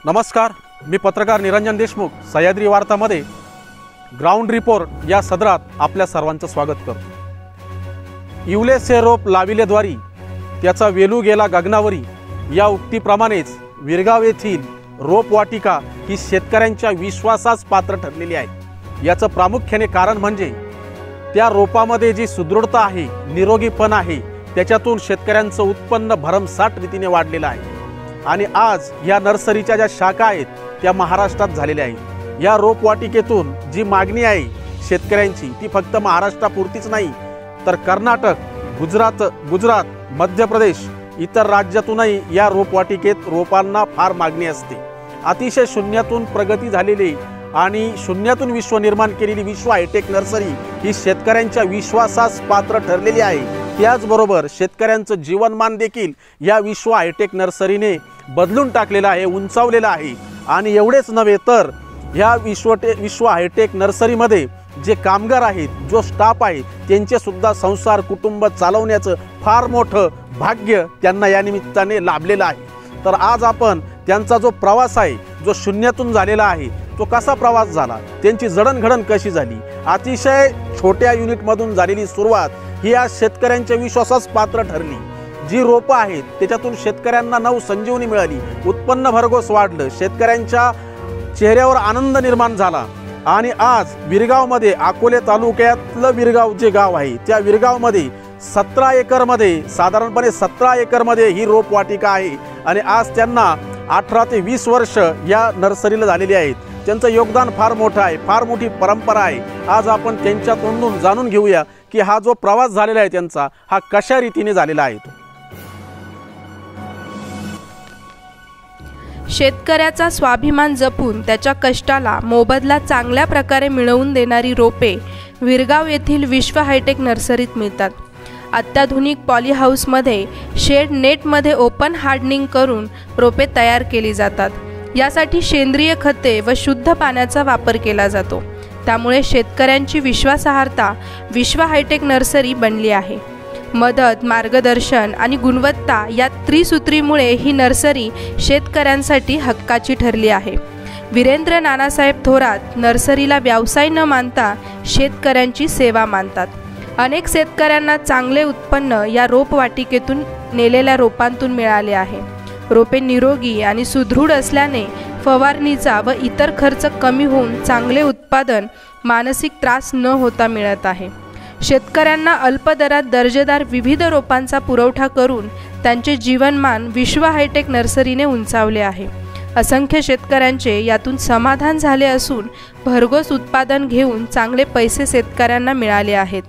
नमस्कार, मी पत्रकार Niranjan Deshmukh Sahyadri वार्तामध्ये ground report या सदरात आपल्या सर्वांचं स्वागत करतो। इवले से रोप लाविलेद्वारी त्याचा वेलू गेला गगनावरी या उक्तीप्रमाणेच विरगाव येथील रोपवाटिका ही शेतकऱ्यांच्या विश्वासास पात्र ठरलेली आहे। याचं प्रामुख्याने कारण म्हणजे त्या रोपामध्ये जी सुदृढता आहे, निरोगीपण आहे, त्याच्यातून शेतकऱ्यांचं उत्पन्न भरमसाठ रीतीने वाढलेलं आहे। आणि आज या नर्सरीच्या ज्या शाखा आहेत त्या महाराष्ट्रात झालेल्या आहेत। या रोपवाटिकेतून जी मागणी आहे शेतकऱ्यांची ती फक्त महाराष्ट्रापुरतीच नाही तर कर्नाटक, गुजरात, मध्य प्रदेश इतर राज्यातूनही या रोपवाटिकेत रोपांना फार मागणी असते। अतिशय शून्यातून प्रगती झालेली आणि शून्यातून विश्व निर्माण केलेली विश्व हायटेक नर्सरी ही शेतकऱ्यांच्या विश्वासास पात्र ठरलेली आहे। त्याचबरोबर शेतकऱ्यांचं जीवनमान देखील या विश्व हायटेक नर्सरीने बदलून टाकलेलं आहे, उंचावलेलं आहे। आणि एवढेच नव्हे तर ह्या विश्व हायटेक नर्सरीमध्ये जे कामगार आहेत, जो स्टाफ आहे, त्यांचे सुद्धा संसार कुटुंब चालवण्याचं फार मोठं भाग्य त्यांना या निमित्ताने लाभलेलं आहे। तर आज आपण त्यांचा जो प्रवास आहे, जो शून्यातून झालेला आहे, तो कसा प्रवास झाला, त्यांची जडणघडण कशी झाली, अतिशय छोट्या युनिटमधून झालेली सुरुवात ही आज शेतकऱ्यांच्या विश्वासास पात्र ठरली। जी रोपं आहेत त्याच्यातून शेतकऱ्यांना नवसंजीवनी मिळाली, उत्पन्न भरघोस वाढलं, शेतकऱ्यांच्या चेहऱ्यावर आनंद निर्माण झाला। आणि आज विरगावमध्ये, अकोले तालुक्यातलं विरगाव जे गाव आहे त्या विरगावमध्ये 17 एकरमध्ये, साधारणपणे 17 एकरमध्ये ही रोपवाटिका आहे। आणि आज त्यांना 18 ते 20 वर्ष या नर्सरीला झालेली आहेत। त्यांचं योगदान फार मोठं आहे, फार मोठी परंपरा आहे। आज आपण त्यांच्या तोंडून जाणून घेऊया की हा जो प्रवास झालेला आहे त्यांचा हा कशा रीतीने झालेला आहे। शेतकऱ्याचा स्वाभिमान जपून त्याच्या कष्टाला मोबदला चांगल्या प्रकारे मिळवून देणारी रोपे विरगाव येथील विश्व हायटेक नर्सरीत मिळतात। अत्याधुनिक पॉली हाऊसमध्ये शेड नेटमध्ये ओपन हार्डनिंग करून रोपे तयार केली जातात। यासाठी सेंद्रिय खते व शुद्ध पाण्याचा वापर केला जातो। त्यामुळे शेतकऱ्यांची विश्वासार्हता विश्व हायटेक नर्सरी बनली आहे। मदत, मार्गदर्शन आणि गुणवत्ता या त्रिसूत्रीमुळे ही नर्सरी शेतकऱ्यांसाठी हक्काची ठरली आहे। वीरेंद्र नानासाहेब थोरात नर्सरीला व्यवसाय न मानता शेतकऱ्यांची सेवा मानतात। अनेक शेतकऱ्यांना चांगले उत्पन्न या रोपवाटिकेतून नेलेल्या रोपांतून मिळाले आहे। रोपे निरोगी आणि सुदृढ असल्याने फवारणीचा व इतर खर्च कमी होऊन चांगले उत्पादन मानसिक त्रास न होता मिळत आहे। शेतकऱ्यांना अल्प दरात दर्जेदार विविध रोपांचा पुरवठा करून त्यांचे जीवनमान विश्व हायटेक नर्सरीने उंचावले आहे। असंख्य शेतकऱ्यांचे यातून समाधान झाले असून भरघोस उत्पादन घेऊन चांगले पैसे शेतकऱ्यांना मिळाले आहेत।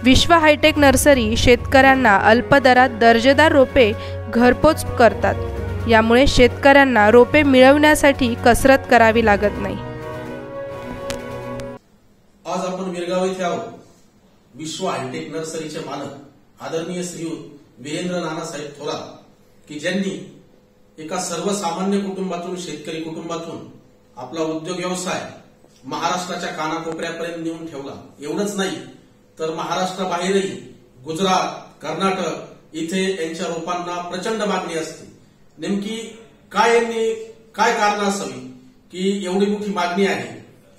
विश्व हायटेक नर्सरी शेतकऱ्यांना अल्प दरात दर्जेदार रोपे घरपोच करतात। यामुळे शेतकऱ्यांना रोपे मिळवण्यासाठी कसरत करावी लागत नाही। आज आपण विरगाव येथे आहोत। विश्व हायटेक नर्सरीचे मालक आदरणीय श्रीयुत वीरेंद्र नानासाहेब थोरात की ज्यांनी एका सर्वसामान्य कुटुंबातून, शेतकरी कुटुंबातून आपला उद्योग व्यवसाय महाराष्ट्राच्या कानाकोपऱ्यापर्यंत नेऊन ठेवला। एवढंच नाही तर महाराष्ट्राबाहेरही गुजरात, कर्नाटक इथे यांच्या रोपांना प्रचंड मागणी असते। नेमकी काय कारण असावी की एवढी मोठी मागणी आहे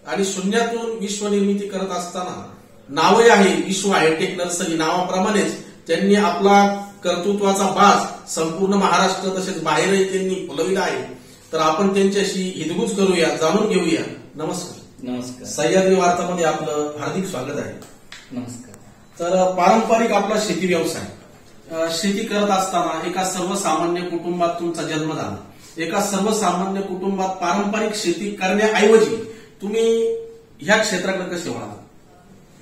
आणि शून्यातून विश्व निर्मिती करत असताना नावही आहे विश्व हायटेक नर्सरी। नावाप्रमाणेच त्यांनी आपला कर्तृत्वाचा बाज संपूर्ण महाराष्ट्र तसेच बाहेरही त्यांनी फुलविला आहे। तर आपण त्यांच्याशी हितगुज करूया, जाणून घेऊया। नमस्कार। नमस्कार। सह्याद्री वार्तामध्ये आपलं हार्दिक स्वागत आहे। नमस्कार। तर पारंपरिक आपला शेती व्यवसाय, शेती करत असताना एका सर्वसामान्य कुटुंबात तुमचा जन्म झाला। एका सर्वसामान्य कुटुंबात पारंपरिक शेती करण्याऐवजी तुम्ही ह्या क्षेत्राकडे कसे वळाला,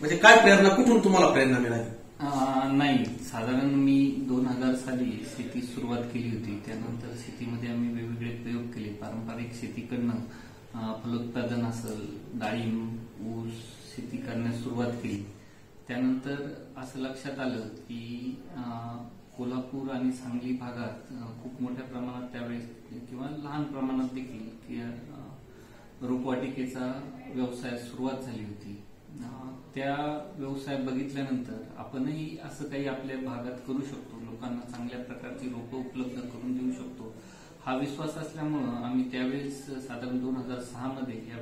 म्हणजे काय प्रेरणा, कुठून तुम्हाला प्रेरणा मिळाली? नाही, साधारण मी 2000 साली शेती सुरुवात केली होती। त्यानंतर शेतीमध्ये आम्ही वेगवेगळे प्रयोग केले। पारंपरिक शेतीकडनं फलोत्पादन असेल, डाळिंब, ऊस शेती करण्यास सुरुवात केली। त्यानंतर असं लक्षात आलं की कोल्हापूर आणि सांगली भागात खूप मोठ्या प्रमाणात त्यावेळेस किंवा लहान प्रमाणात देखील रोपवाटिकेचा व्यवसाय सुरुवात झाली होती। त्या व्यवसाय बघितल्यानंतर आपणही असं काही आपल्या भागात करू शकतो, लोकांना चांगल्या प्रकारची रोपं उपलब्ध करून देऊ शकतो, हा विश्वास असल्यामुळं आम्ही त्यावेळेस साधारण 2006 मध्ये या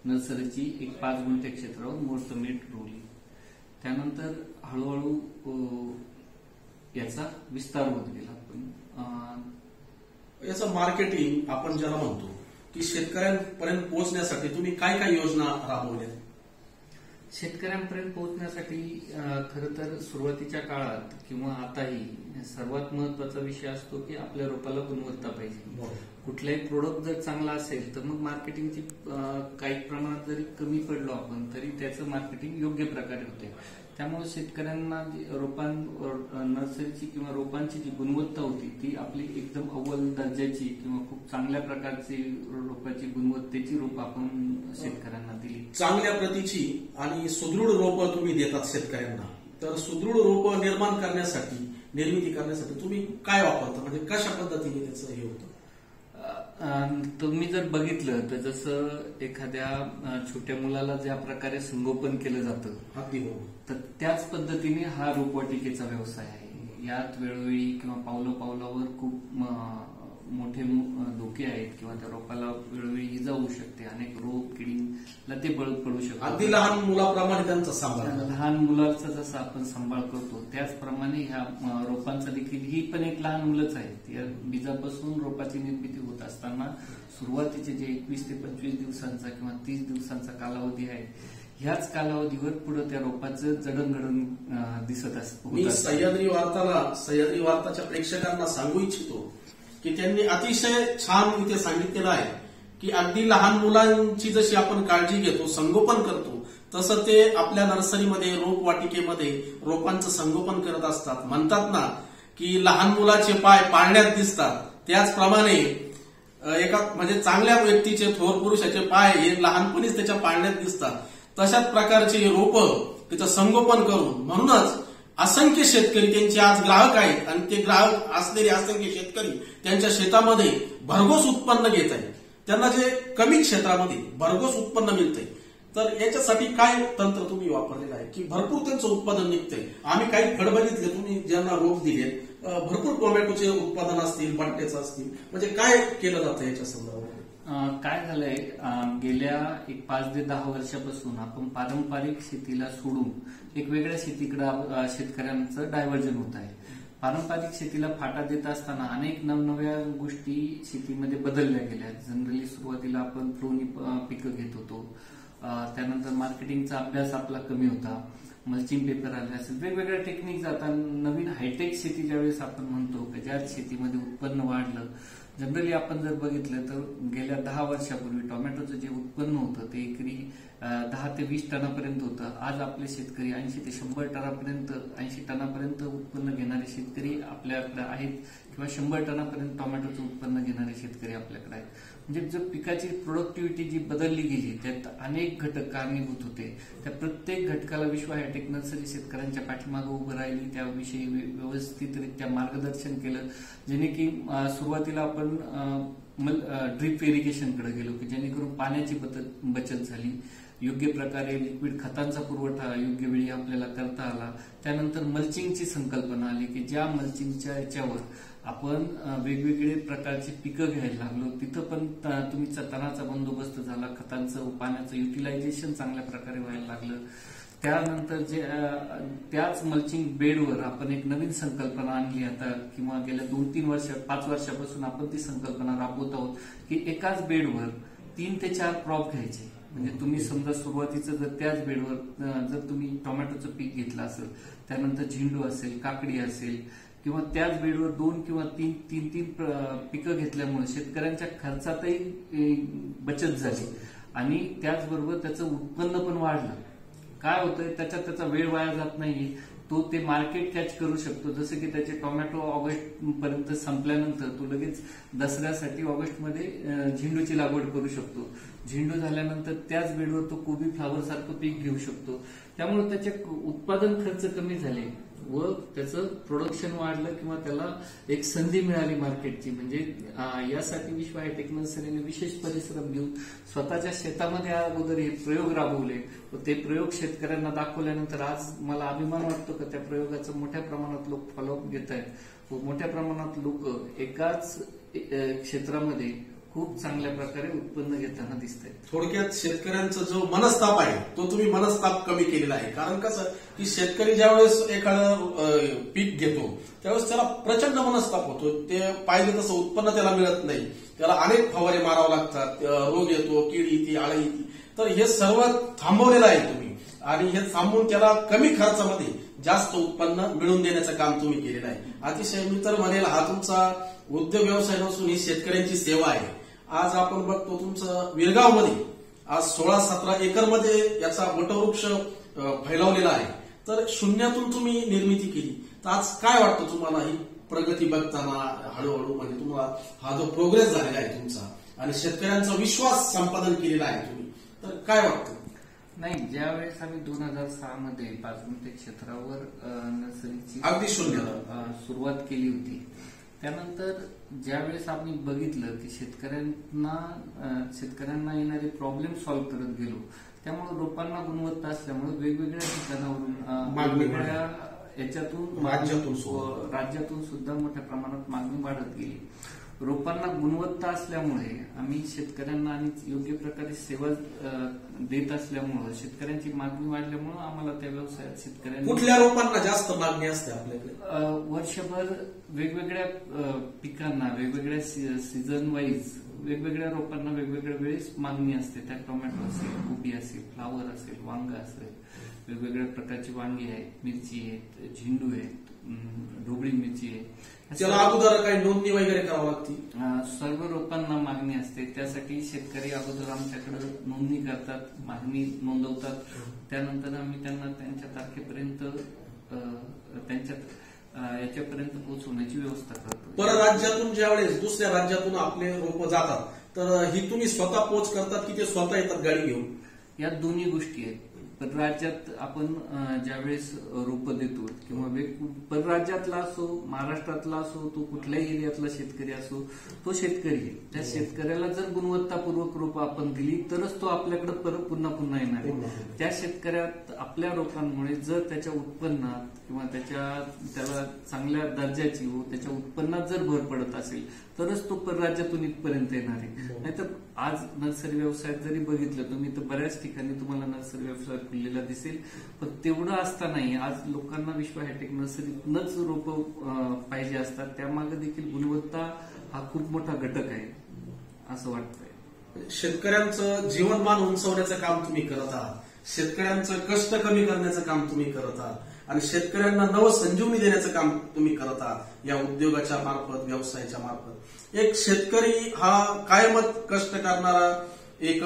नर्सरीची एक 5 गुंठे क्षेत्रावर मुहूर्तमेढ रोवली. त्यानंतर हळूहळू याचा विस्तार होत गेला. पण याचं मार्केटिंग आपण ज्याला म्हणतो की शेतकऱ्यांपर्यंत पोहोचण्यासाठी तुम्ही काय काय योजना राबवल्या? शेतकऱ्यांपर्यंत पोहोचण्यासाठी खरं तर सुरुवातीच्या काळात किंवा आताही सर्वात महत्वाचा विषय असतो की आपल्या रोपाला गुणवत्ता पाहिजे. कुठलाही प्रोडक्ट जर चांगला असेल तर मग मार्केटिंगची काही प्रमाणात जरी कमी पडलो आपण तरी त्याचं मार्केटिंग योग्य प्रकारे होते. त्यामुळे शेतकऱ्यांना नर्सरीची किंवा रोपांची जी गुणवत्ता होती ती आपली एकदम अव्वल दर्जाची किंवा खूप चांगल्या प्रकारची रोपाची गुणवत्तेची रोप आपण शेतकऱ्यांना दिली. चांगल्या प्रतीची आणि सुदृढ रोपं तुम्ही देतात शेतकऱ्यांना. तर सुदृढ रोपं निर्माण करण्यासाठी, निर्मिती करण्यासाठी तुम्ही काय वापरता, म्हणजे कशा पद्धतीने त्याचं हे होतं? तुम्ही जर बघितलं तर जसं एखाद्या छोट्या मुलाला ज्या प्रकारे संगोपन केलं जातं अगदी बरोबर, तर त्याच पद्धतीने हा रोपवाटिकेचा व्यवसाय आहे. यात वेळोवेळी किंवा पावलावर खूप मोठे धोके आहेत किंवा त्या रोपाला वेळोवेळी इजा होऊ शकते. अनेक रोग किडीला ते बळी पडू शकतात. अगदी लहान मुलाप्रमाणे त्यांचा सांभाळ, लहान मुलाचा जसा आपण सांभाळ करतो त्याचप्रमाणे ह्या रोपांचा देखील ही पण एक लहान मुलंच आहेत. या बीजापासून रोपाची निर्मिती होत असताना सुरुवातीचे जे 21 ते 25 दिवसांचा किंवा 30 दिवसांचा कालावधी आहे ह्याच कालावधीवर पुढे त्या रोपाचं जडणघडण दिसत असतं. मी सह्याद्री वार्ताच्या प्रेक्षकांना सांगू इच्छितो की त्यांनी अतिशय छान इथे सांगितलेलं आहे की अगदी लहान मुलांची जशी आपण काळजी घेतो, संगोपन करतो, तसं ते आपल्या नर्सरीमध्ये, रोपवाटिकेमध्ये रोपांचं संगोपन करत असतात. म्हणतात ना की लहान मुलाचे पाय पाळण्यात दिसतात, त्याचप्रमाणे एका म्हणजे चांगल्या व्यक्तीचे, थोर पुरुषाचे पाय हे लहानपणीच त्याच्या पाळण्यात दिसतात. तशाच प्रकारचे रोपं तिचं संगोपन करून, म्हणूनच असंख्य शेतकरी त्यांचे आज ग्राहक आहेत आणि ते ग्राहक असलेले असंख्य शेतकरी त्यांच्या शेतामध्ये भरघोस उत्पन्न घेत आहेत. त्यांना जे कमी क्षेत्रामध्ये भरघोस उत्पन्न मिळतंय. तर याच्यासाठी काय तंत्र तुम्ही वापरलेलं आहे की भरपूर त्यांचं उत्पादन निघतंय? आम्ही काही फळ बघितले, तुम्ही ज्यांना रोप दिले, भरपूर टोमॅटोचे उत्पादन असतील, बटाट्याचं असतील, म्हणजे काय केलं जातं याच्या संदर्भात? काय झालंय, गेल्या 5 ते 10 वर्षापासून आपण पारंपरिक शेतीला सोडून एक वेगळ्या शेतीकडे शेतकऱ्यांचं डायव्हर्जन होत आहे. पारंपरिक शेतीला फाटा देत असताना अनेक नवनव्या गोष्टी शेतीमध्ये बदलल्या गेल्या. जनरली सुरुवातीला आपण फ्लोनी पिकं घेत होतो, त्यानंतर मार्केटिंगचा अभ्यास आपला कमी होता, मल्चिंग पेपर आले असेल, वेगवेगळ्या टेक्निक आता नवीन हायटेक शेती ज्यावेळेस आपण म्हणतो की ज्या शेतीमध्ये उत्पन्न वाढलं. जनरली आपण जर बघितलं तर गेल्या 10 वर्षापूर्वी टोमॅटोचं जे उत्पन्न होतं ते एकरी 10 ते 20 टनापर्यंत होतं. आज आपले शेतकरी 80 ते 100 टनापर्यंत, 80 टनापर्यंत उत्पन्न घेणारे शेतकरी आपल्याकडे आहेत किंवा 100 टनापर्यंत टोमॅटोचं उत्पन्न घेणारे शेतकरी आपल्याकडे आहेत. म्हणजे जो पिकाची प्रोडक्टिव्हिटी जी बदलली गेली त्यात अनेक घटक कारणीभूत होते. त्या प्रत्येक घटकाला विश्व हायटेक नर्सरी शेतकऱ्यांच्या पाठीमागे उभं राहिली, त्याविषयी व्यवस्थितरित्या मार्गदर्शन केलं. जेणे की सुरुवातीला आपण ड्रीप इरिगेशनकडे गेलो की जेणेकरून पाण्याची बचत झाली, योग्य प्रकारे लिक्विड खतांचा पुरवठा योग्य वेळी आपल्याला करता आला. त्यानंतर मल्चिंगची संकल्पना आली की ज्या मल्चिंगच्या याच्यावर आपण वेगवेगळे प्रकारचे पिकं घ्यायला लागलो, तिथं पण तुमचा तणाचा बंदोबस्त झाला, खतांचं पाण्याचं युटिलायझेशन चांगल्या प्रकारे व्हायला लागलं. त्यानंतर त्याच मल्चिंग बेडवर आपण एक नवीन संकल्पना आणली आता, किंवा गेल्या 5 वर्षापासून आपण ती संकल्पना राबवत आहोत की एकाच बेडवर 3 ते 4 क्रॉप घ्यायचे. म्हणजे तुम्ही समजा सुरुवातीचं जर त्याच बेडवर जर तुम्ही टोमॅटोचं पीक घेतलं असेल, त्यानंतर झेंडू असेल, काकडी असेल, किंवा त्याच बेडवर 2 किंवा 3 पिकं घेतल्यामुळे शेतकऱ्यांच्या खर्चातही बचत झाली आणि त्याचबरोबर त्याचं उत्पन्न पण वाढलं. काय होतंय, त्याचा वेळ वाया जात नाही, तो ते मार्केट कॅच करू शकतो. जसं की त्याचे टोमॅटो ऑगस्ट पर्यंत संपल्यानंतर तो लगेच दसऱ्यासाठी ऑगस्टमध्ये झेंडूची लागवड करू शकतो. झेंडू झाल्यानंतर त्याच बेडवर तो कोबी फ्लावर सारखं पीक घेऊ शकतो. त्यामुळे त्याचे उत्पादन खर्च कमी झाले व त्याचं प्रोडक्शन वाढलं किंवा त्याला एक संधी मिळाली मार्केटची. म्हणजे यासाठी विश्व हायटेक नर्सरीने विशेष परिश्रम घेऊन स्वतःच्या शेतामध्ये अगोदर हे प्रयोग राबवले व ते प्रयोग शेतकऱ्यांना दाखवल्यानंतर आज मला अभिमान वाटतो की त्या प्रयोगाचं मोठ्या प्रमाणात लोक फॉलोअप घेत आहेत व मोठ्या प्रमाणात लोक एकाच क्षेत्रामध्ये खूप चांगल्या प्रकारे उत्पन्न घेताना दिसतंय. थोडक्यात शेतकऱ्यांचा जो मनस्ताप आहे तो तुम्ही मनस्ताप कमी केलेला आहे. कारण कसं की शेतकरी ज्यावेळेस एखादं पीक घेतो त्यावेळेस त्याला प्रचंड मनस्ताप होतो. ते पाहिजे तसं उत्पन्न त्याला मिळत नाही, त्याला अनेक फवारे मारावे लागतात, रोग येतो, कीड येते, आळी येते. तर हे सर्व थांबवलेलं आहे तुम्ही आणि हे थांबवून त्याला कमी खर्चामध्ये जास्त उत्पन्न मिळवून देण्याचं काम तुम्ही केलेलं आहे. अतिशय मी तर म्हणेल हा तुमचा उद्योग व्यवसाय नसून ही शेतकऱ्यांची सेवा आहे. आज आपण बघतो तुमचं विरगावमध्ये आज 16-17 एकरमध्ये याचा वटवृक्ष फैलावलेला आहे. तर शून्यातून तुम्ही निर्मिती केली, तर आज काय वाटतं तुम्हाला ही प्रगती बघताना हळूहळू म्हणजे तुम्हाला हा जो प्रोग्रेस झालेला आहे तुमचा आणि शेतकऱ्यांचा विश्वास संपादन केलेला आहे तुम्ही, तर काय वाटतं? नाही, ज्यावेळेस आम्ही 2006 मध्ये 5 गुंठे क्षेत्रावर नर्सरीची अगदी शून्य सुरुवात केली होती, त्यानंतर ज्यावेळेस आम्ही बघितलं की शेतकऱ्यांना येणारे प्रॉब्लेम सॉल्व्ह करत गेलो, त्यामुळे रोपांना गुणवत्ता असल्यामुळे वेगवेगळ्या ठिकाणावरून वेगवेगळ्या याच्यातून राज्यातून सुद्धा मोठ्या प्रमाणात मागणी वाढत गेली. रोपांना गुणवत्ता असल्यामुळे आम्ही शेतकऱ्यांना आणि योग्य प्रकारे सेवा देत असल्यामुळे शेतकऱ्यांची मागणी वाढल्यामुळे आम्हाला त्या व्यवसायात शेतकऱ्यांनी कुठल्या रोपांना जास्त मागणी असते आपल्याकडे? वर्षभर वेगवेगळ्या पिकांना वेगवेगळ्या सीझन वाईज वेगवेगळ्या रोपांना वेगवेगळ्या वेळेस मागणी असते. त्या टोमॅटो असेल, कोबी असेल, फ्लावर असेल, वांग असेल, वेगवेगळ्या प्रकारची वांगी आहेत, मिरची आहेत, झेंडू आहेत, ढोबळी मिरची आहे. त्याला अगोदर काही नोंदणी वगैरे करावं लागते. सर्व रोपांना मागणी असते, त्यासाठी शेतकरी अगोदर आमच्याकडे नोंदणी करतात, मागणी नोंदवतात. त्यानंतर आम्ही त्यांना त्यांच्या तारखेपर्यंत त्यांच्या याच्यापर्यंत पोहोचवण्याची व्यवस्था करतो. परराज्यातून ज्यावेळेस दुसऱ्या राज्यातून आपले रोप जातात तर ही तुम्ही स्वतः पोच करतात की ते स्वतः येतात गाडी घेऊन? या दोन्ही गोष्टी आहेत. परराज्यात आपण ज्यावेळेस रोपं देतो किंवा परराज्यातला असो, महाराष्ट्रातला असो, तो कुठल्याही एरियातला शेतकरी असो, तो शेतकरी आहे. त्या शेतकऱ्याला जर गुणवत्तापूर्वक रोपं आपण दिली तरच तो आपल्याकडे परत पुन्हा येणार आहे. त्या शेतकऱ्यात आपल्या रोपांमुळे जर त्याच्या उत्पन्नात किंवा त्याला चांगल्या दर्जाची व त्याच्या उत्पन्नात जर भर पडत असेल तरच तो परराज्यातून इथपर्यंत येणार आहे. नाहीतर आज नर्सरी व्यवसायात जरी बघितलं तुम्ही तर बऱ्याच ठिकाणी तुम्हाला नर्सरी व्यवसाय खुललेला दिसेल, पण तेवढं असतानाही आज लोकांना विश्व हायटेक नर्सरीतूनच रोपं पाहिजे असतात. त्यामागे देखील गुणवत्ता हा खूप मोठा घटक आहे असं वाटतंय. शेतकऱ्यांचं जीवनमान उंचवण्याचं काम तुम्ही करत आहात, शेतकऱ्यांचं कष्ट कमी करण्याचं काम तुम्ही करत आहात आणि शेतकऱ्यांना नवसंजीवनी देण्याचं काम तुम्ही करत आहात या उद्योगाच्या मार्फत, व्यवसायाच्या मार्फत. एक शेतकरी हा कायमच कष्ट करणारा एक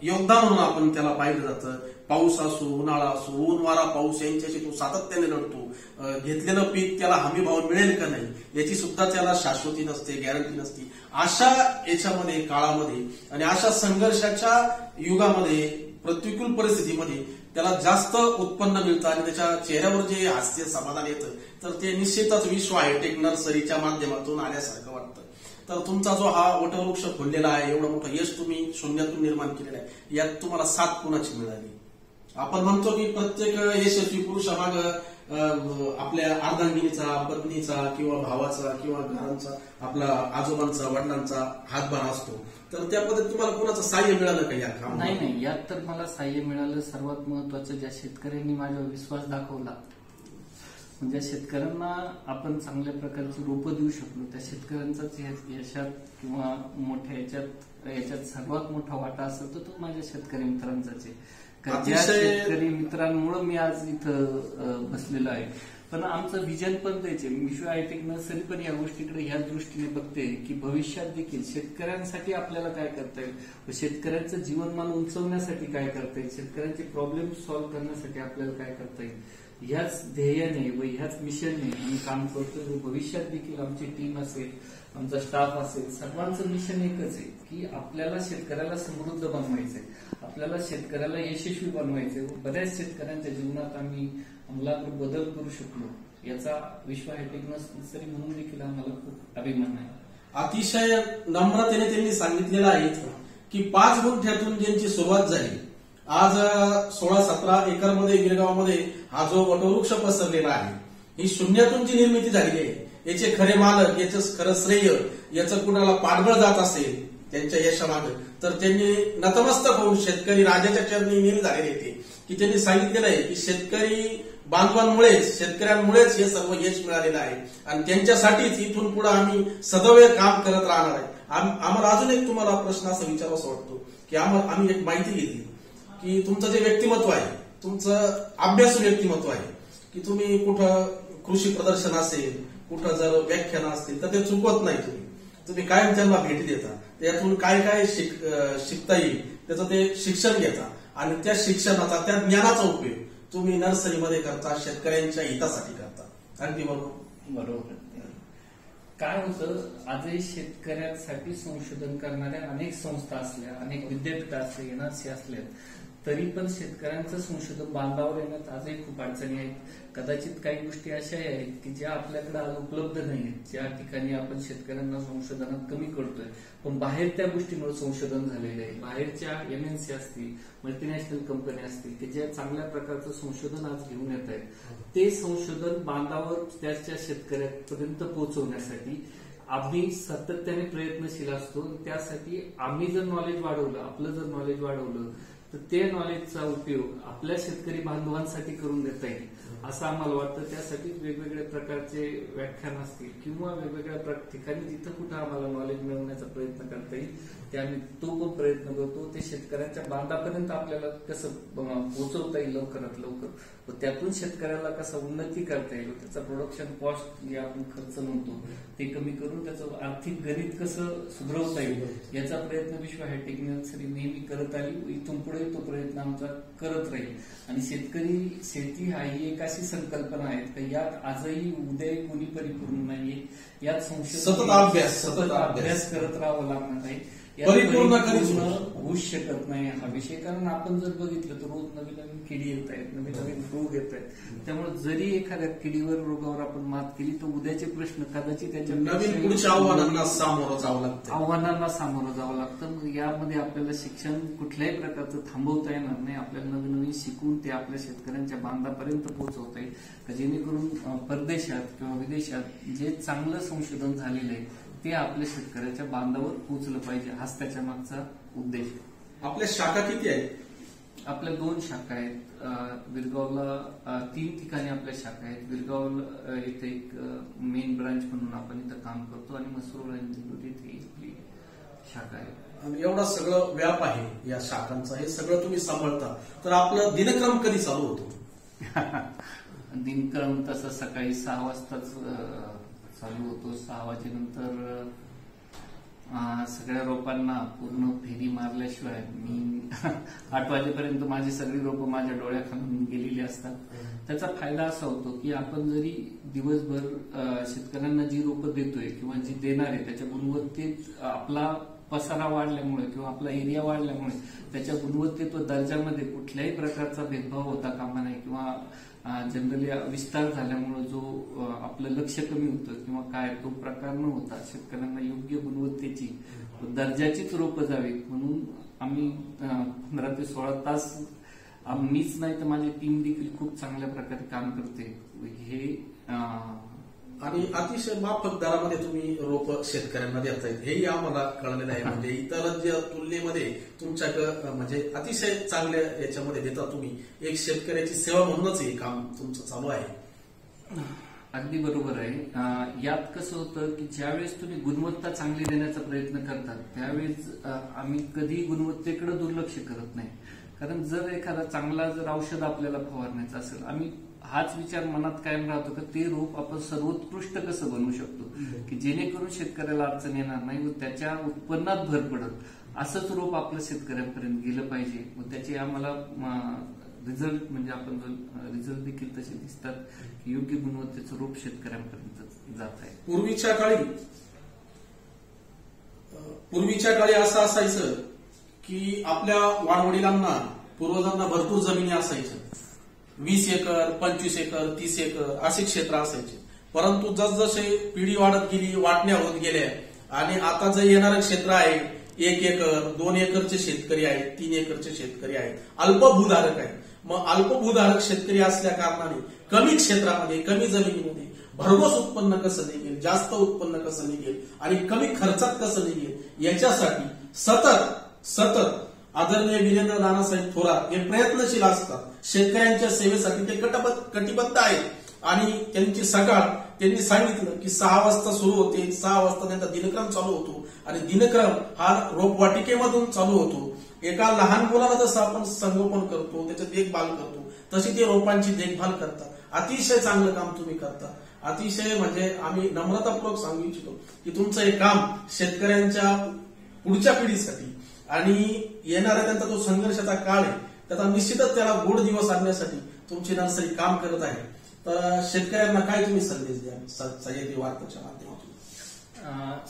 योद्धा म्हणून आपण त्याला पाहिलं जातं. पाऊस असो, उन्हाळा असो, ऊन वारा पाऊस यांच्याशी तो सातत्याने लढतो. घेतलेलं पीक त्याला हमी भाव मिळेल का नाही याची सुद्धा त्याला शाश्वती नसते, गॅरंटी नसते. अशा याच्यामध्ये काळामध्ये आणि अशा संघर्षाच्या युगामध्ये प्रतिकूल परिस्थितीमध्ये त्याला जास्त उत्पन्न मिळतं आणि त्याच्या चेहऱ्यावर जे हास्य समाधान येतं तर ते निश्चितच विश्व हायटेक नर्सरीच्या माध्यमातून आल्यासारखं वाटतं. तर तुमचा जो हा वटवृक्ष फुललेला आहे, एवढं मोठं यश तुम्ही शून्यातून निर्माण केलेलं आहे, यात तुम्हाला साथ कुणाची मिळाली? आपण म्हणतो की प्रत्येक यशस्वी पुरुषामाग आपल्या अर्धांगिनीचा, पत्नीचा किंवा भावाचा किंवा घरांचा, आपला आजोबांचा, वडिलांचा हातभार असतो. तर त्या पद्धतीत तुम्हाला कोणाचं साह्य मिळालं का या कामात? नाही, यात तर मला साह्य मिळालं. सर्वात महत्वाचं ज्या शेतकऱ्यांनी माझ्यावर विश्वास दाखवला, ज्या शेतकऱ्यांना आपण चांगल्या प्रकारची रोपं देऊ शकलो, त्या शेतकऱ्यांचाच यशात किंवा मोठ्या याच्यात सर्वात मोठा वाटा असेल तर तो माझ्या शेतकरी मित्रांचाच आहे. ज्या शेतकरी मित्रांमुळे मी आज इथं बसलेलो आहे. पण आमचं विजन पण द्यायचे, विश्व हायटेक नर्सरी पण या गोष्टीकडे ह्याच दृष्टीने बघते की भविष्यात देखील शेतकऱ्यांसाठी आपल्याला काय करता येईल, शेतकऱ्यांचं जीवनमान उंचवण्यासाठी काय करता येईल, शेतकऱ्यांचे प्रॉब्लेम सॉल्व्ह करण्यासाठी आपल्याला काय करता येईल, ह्याच ध्येयाने व ह्याच मिशनने आम्ही काम करतो. भविष्यात देखील आमची टीम असेल, आमचा स्टाफ असेल, सर्वांचं मिशन एकच आहे की आपल्याला शेतकऱ्याला समृद्ध बनवायचंय, आपल्याला शेतकऱ्याला यशस्वी बनवायचंय. बऱ्याच शेतकऱ्यांच्या जीवनात आम्ही आमूलाग्र बदल करू शकलो, याचा विश्व हायटेक नर्सरी म्हणून देखील आम्हाला खूप अभिमान आहे. अतिशय नम्रतेने त्यांनी सांगितलेलं आहे की 5 गुंठ्यातून ज्यांची सुरुवात झाली, आज 16-17 एकरमध्ये गिरगावमध्ये हा जो वटवृक्ष पसरलेला आहे, ही शून्यातून जी निर्मिती झालेली आहे, याचे खरे मालक, याचं खरं श्रेय याचं कुणाला पाठबळ जात असेल त्यांच्या यशामागे, तर त्यांनी नतमस्तक होऊन शेतकरी राजाच्या चरणी नील झालेले येते की त्यांनी सांगितलेलं आहे की शेतकरी बांधवांमुळेच, शेतकऱ्यांमुळेच हे सर्व यश मिळालेलं आहे आणि त्यांच्यासाठीच इथून पुढे आम्ही सदैव काम करत राहणार आहे. आम्हाला अजून एक तुम्हाला प्रश्न असा विचारावा वाटतो की आम्ही एक माहिती घेतली की तुमचं जे व्यक्तिमत्व आहे, तुमचं अभ्यासू व्यक्तिमत्व आहे की तुम्ही कुठं कृषी प्रदर्शन असेल, कुठं जर व्याख्यान असतील तर ते चुकवत नाही. तुम्ही कायम त्यांना भेटी देता, त्यातून काय काय शिकता येईल त्याचं ते शिक्षण घेता आणि त्या शिक्षणाचा, त्या ज्ञानाचा उपयोग तुम्ही नर्सरीमध्ये करता, शेतकऱ्यांच्या हितासाठी करता. अगदी बरोबर. काय होतं, आजही शेतकऱ्यांसाठी संशोधन करणाऱ्या अनेक संस्था असल्या, अनेक विद्यापीठ असले, एनआरसी असल्या, तरी पण शेतकऱ्यांचं संशोधन बांधावर येण्यात आजही खूप अडचणी आहेत. कदाचित काही गोष्टी अशा आहेत की ज्या आपल्याकडे आज उपलब्ध नाहीत, ज्या ठिकाणी आपण शेतकऱ्यांना संशोधनात कमी करतोय, पण बाहेर त्या गोष्टीमुळे संशोधन झालेलं आहे. बाहेरच्या एमएनसी असतील, मल्टीनॅशनल कंपनी असतील की ज्या चांगल्या प्रकारचं संशोधन आज घेऊन येत आहेत, ते संशोधन बांधावर त्याच्या शेतकऱ्यांपर्यंत पोहोचवण्यासाठी आम्ही सातत्याने प्रयत्नशील असतो. त्यासाठी आम्ही जर नॉलेज वाढवलं, आपलं जर नॉलेज वाढवलं, तर ते नॉलेजचा उपयोग आपल्या शेतकरी बांधवांसाठी करून देता येईल असं आम्हाला वाटतं. त्यासाठी वेगवेगळ्या प्रकारचे व्याख्यान असतील किंवा वेगवेगळ्या ठिकाणी जिथं कुठं आम्हाला नॉलेज मिळवण्याचा प्रयत्न करता येईल ते आम्ही तो पण प्रयत्न करतो. ते शेतकऱ्यांच्या बांधापर्यंत आपल्याला कसं पोहोचवता येईल लवकरात लवकर, व त्यातून शेतकऱ्याला कसं उन्नती करता येईल, त्याचा प्रोडक्शन कॉस्ट जे आपण खर्च म्हणतो ते कमी करून त्याचं आर्थिक गणित कसं सुधारवता येईल याचा प्रयत्न विश्व हायटेक नर्सरी नेहमी करत आली. इथून पुढे तो प्रयत्न आमचा करत राहील. आणि शेती हा ही एक अशी संकल्पना आहे की यात आजही उद्या कुणी परिपूर्ण नाहीये. यात सतत अभ्यास करत राहावं लागणार आहे. परिपूर्ण होऊच शकत नाही हा विषय. कारण आपण जर बघितलं तर रोज नवीन नवीन किडी येत आहेत, नवीन नवीन रोग येत आहेत. त्यामुळे जरी एखाद्या किडीवर, रोगावर आपण मात केली तर उद्याचे प्रश्न कदाचित त्याच्या नवीन पुढच्या आव्हानांना सामोरं जावं लागतं. मग यामध्ये आपल्याला शिक्षण कुठल्याही प्रकारचं थांबवता येणार नाही. आपल्याला नवीन नवीन शिकून ते आपल्या शेतकऱ्यांच्या बांधापर्यंत पोहोचवता येईल, जेणेकरून परदेशात किंवा विदेशात जे चांगलं संशोधन झालेलं आहे ते आपल्या शेतकऱ्याच्या बांधावर पोहोचलं पाहिजे. हाच त्याच्या मागचा उद्देश आहे. आपल्या शाखा किती आहेत? आपल्या 2 शाखा आहेत. विरगावला 3 ठिकाणी आपल्या शाखा आहेत. विरगाव इथे एक मेन ब्रांच म्हणून आपण इथं काम करतो आणि मसूर इथे आपली शाखा आहे. आणि एवढा सगळं व्याप आहे या शाखांचा, हे सगळं तुम्ही सांभाळता, तर आपलं दिनक्रम कधी चालू होतो? दिनक्रम तसं सकाळी 6 वाजताच चालू होतो. 6 वाजेनंतर सगळ्या रोपांना पूर्ण फेरी मारल्याशिवाय मी 8 वाजेपर्यंत माझी सगळी रोपं माझ्या डोळ्याखालून गेलेली असतात. त्याचा फायदा असा होतो की आपण जरी दिवसभर शेतकऱ्यांना जी रोपं देतोय किंवा जी देणार आहे त्याच्या गुणवत्तेत आपला पसारा वाढल्यामुळे किंवा आपला एरिया वाढल्यामुळे त्याच्या गुणवत्तेत व दर्जामध्ये कुठल्याही प्रकारचा भेदभाव होता कामा नये किंवा जनरली विस्तार झाल्यामुळे जो आपलं लक्ष कमी होतं किंवा काय तो प्रकार न होता शेतकऱ्यांना योग्य गुणवत्तेची दर्जाचीच रोपं जावीत म्हणून आम्ही 15 ते 16 तास मीच नाही तर माझी टीम देखील खूप चांगल्या प्रकारे काम करते. हे आणि अतिशय माफक दरामध्ये तुम्ही रोप शेतकऱ्यांना देता येईल हेही आम्हाला कळलेलं आहे. म्हणजे इतर तुलनेमध्ये तुमच्याकडे म्हणजे अतिशय चांगल्या याच्यामध्ये देता तुम्ही. एक शेतकऱ्याची सेवा म्हणूनच हे काम तुमचं चालू आहे. अगदी बरोबर आहे. यात कसं होतं की ज्यावेळेस तुम्ही गुणवत्ता चांगली देण्याचा प्रयत्न करतात त्यावेळेस आम्ही कधी गुणवत्तेकडे दुर्लक्ष करत नाही. कारण जर एखादा चांगला जर औषध आपल्याला फवारण्याचं असेल, आम्ही हाच विचार मनात कायम राहतो की ते रोप आपण सर्वोत्कृष्ट कसं बनवू शकतो की जेणेकरून शेतकऱ्याला अडचण येणार नाही व त्याच्या उत्पन्नात भर पडत असंच रोप आपलं शेतकऱ्यांपर्यंत गेलं पाहिजे. व त्याचे आम्हाला रिझल्ट म्हणजे आपण रिझल्ट देखील तसे दिसतात की योग्य गुणवत्तेचं रोप शेतकऱ्यांपर्यंत जात आहे. पूर्वीच्या काळी असं असायचं की आपल्या वाडवडिलांना, पूर्वजांना भरपूर जमिनी असायच्या. 20 एकर, 25 एकर, 30 एकर असे क्षेत्र असायचे. परंतु जसजसे पिढी वाढत गेली, वाटण्या होत गेल्या आणि आता जे येणारं क्षेत्र आहे 1 एकर, 2 एकरचे शेतकरी आहेत, 3 एकरचे शेतकरी आहेत, अल्पभूधारक आहेत. मग अल्पभूधारक शेतकरी असल्या कारणाने कमी क्षेत्रामध्ये, कमी जमिनीमध्ये भरघोस उत्पन्न कसं निघेल, जास्त उत्पन्न कसं निघेल आणि कमी खर्चात कसं निघेल याच्यासाठी सतत आदरणीय वीरेंद्र नानासाहेब थोरात हे प्रयत्नशील असतात. शेतकऱ्यांच्या सेवेसाठी ते कटिबद्ध आहेत आणि त्यांची सकाळ त्यांनी सांगितलं की 6 वाजता सुरू होते, 6 वाजता त्यांचा दिनक्रम चालू होतो आणि दिनक्रम हा रोपवाटिकेमधून चालू होतो. एका लहान मुलाला जसं आपण संगोपन करतो, त्याची देखभाल करतो, तशी ते रोपांची देखभाल करतात. अतिशय चांगलं काम तुम्ही करता. अतिशय म्हणजे आम्ही नम्रतापूर्वक सांगू इच्छितो की तुमचं हे काम शेतकऱ्यांच्या पुढच्या पिढीसाठी आणि येणारा त्यांचा जो संघर्षाचा काळ आहे त्याचा निश्चितच त्याला गोड दिवस आणण्यासाठी तुमची नर्सरी काम करत आहे. तर शेतकऱ्यांना काय तुम्ही संदेश द्या सह्याद्री वार्ताच्या माध्यमातून?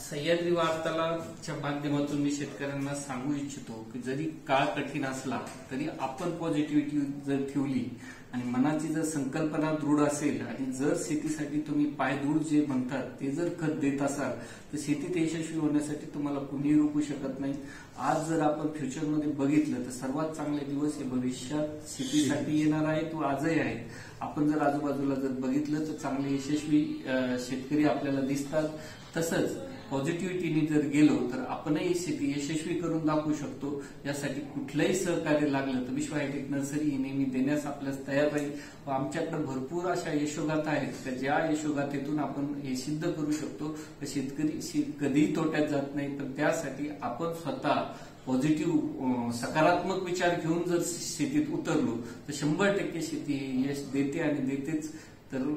सह्याद्री वार्ताच्या माध्यमातून मी शेतकऱ्यांना सांगू इच्छितो की जरी काळ कठीण असला तरी आपण पॉझिटिव्हिटी जर ठेवली आणि मनाची जर संकल्पना दृढ असेल आणि जर शेतीसाठी तुम्ही पायदूड जे म्हणतात ते जर खत देत असाल तर शेतीत यशस्वी होण्यासाठी तुम्हाला कुणीही रोखू शकत नाही. आज जर आपण फ्युचरमध्ये बघितलं तर सर्वात चांगले दिवस हे भविष्यात शेतीसाठी येणार आहेत व आजही आहेत. आपण जर आजूबाजूला जर बघितलं तर चांगले यशस्वी शेतकरी आपल्याला दिसतात. तसंच पॉझिटिव्हिटीने जर गेलो तर आपणही शेती यशस्वी करून दाखवू शकतो. यासाठी कुठलंही सहकार्य लागलं तर विश्व हायटेक नर्सरी ही नेहमी देण्यास आपल्यास तयार राहील व आमच्याकडे भरपूर अशा यशोगाथा आहेत तर ज्या यशोगाथेतून आपण हे सिद्ध करू शकतो. शेतकरी कधीही तोट्यात जात नाही. पण त्यासाठी आपण स्वतः पॉझिटिव्ह सकारात्मक विचार घेऊन जर शेतीत उतरलो तर 100% शेती हे यश देते आणि देतेच. तर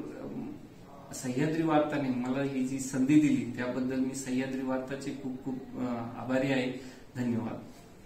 सह्याद्री वार्ताने मला ही जी संधी दिली त्याबद्दल मी सह्याद्री वार्ताचे खूप खूप आभारी आहे. धन्यवाद.